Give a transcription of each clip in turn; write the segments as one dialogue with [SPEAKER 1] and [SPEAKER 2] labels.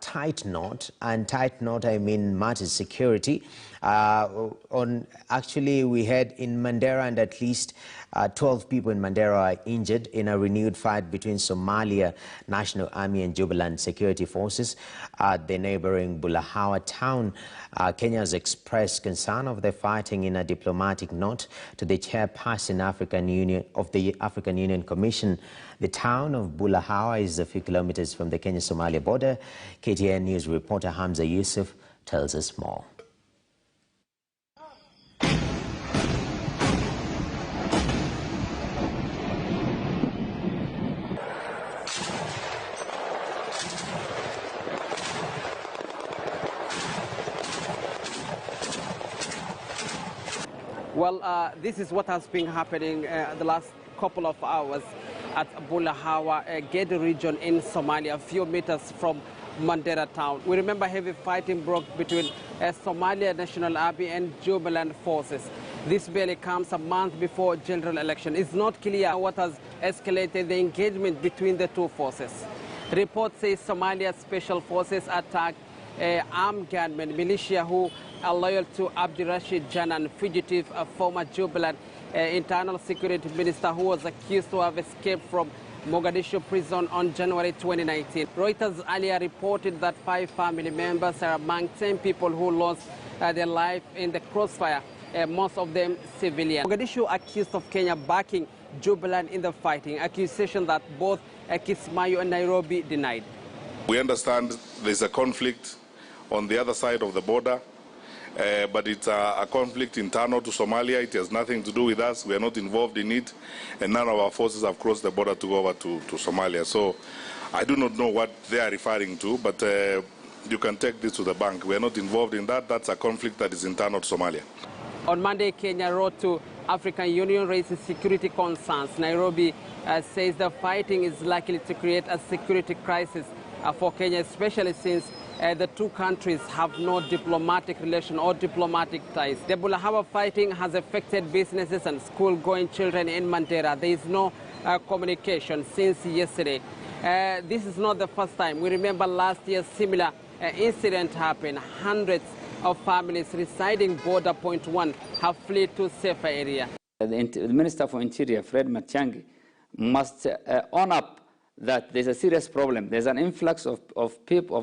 [SPEAKER 1] tight knot, and tight knot I mean matters security. Actually, we had in Mandera, and at least 12 people in Mandera are injured in a renewed fight between Somalia National Army and Jubilant Security Forces at the neighboring Bulahawa town. Kenya has expressed concern of the fighting in a diplomatic note to the chairperson of the African Union Commission. The town of Bulahawa is a few kilometers from the Kenya-Somalia border. KTN News reporter Hamza Yusuf tells us more.
[SPEAKER 2] Well, this is what has been happening the last couple of hours at Bulahawa, Gedi region in Somalia, a few meters from Mandera town. We remember heavy fighting broke between Somalia National Army and Jubilant forces. This barely comes a month before general election. It's not clear what has escalated the engagement between the two forces. Reports say Somalia Special Forces attacked armed gunmen, militia who are loyal to Abdirashid Janan, fugitive former Jubilant internal security minister who was accused to have escaped from Mogadishu prison on January 2019. Reuters earlier reported that 5 family members are among 10 people who lost their life in the crossfire, most of them civilian. Mogadishu accused of Kenya backing Jubilant in the fighting, accusation that both Kismayo and Nairobi denied.
[SPEAKER 3] We understand there's a conflict on the other side of the border, but it's a conflict internal to Somalia. It has nothing to do with us. We are not involved in it, and none of our forces have crossed the border to go over to Somalia. So I do not know what they are referring to, but you can take this to the bank. We are not involved in that. That's a conflict that is internal to Somalia. On
[SPEAKER 2] Monday, Kenya wrote to African Union raising security concerns. Nairobi says the fighting is likely to create a security crisis for Kenya, especially since the two countries have no diplomatic relation or diplomatic ties. The Bulahawa fighting has affected businesses and school-going children in Mandera. There is no communication since yesterday. This is not the first time. We remember last year similar incident happened. Hundreds of families residing border point 1 have fled to safer area.
[SPEAKER 4] The Minister for Interior, Fred Matiang'i, must own up that there's a serious problem. There's an influx of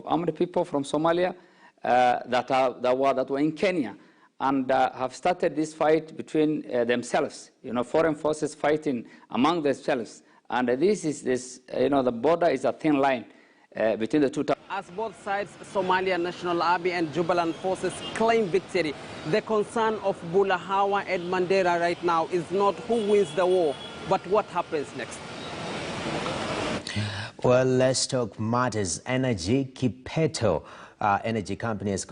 [SPEAKER 4] armed people from Somalia that were in Kenya and have started this fight between themselves. You know, foreign forces fighting among themselves, and the border is a thin line between the two.
[SPEAKER 2] As both sides, Somalia National Army and Jubilant forces claim victory, the concern of Bulahawa and Mandera right now is not who wins the war, but what happens next.
[SPEAKER 1] Well, let's talk matters energy. Kipeto energy company has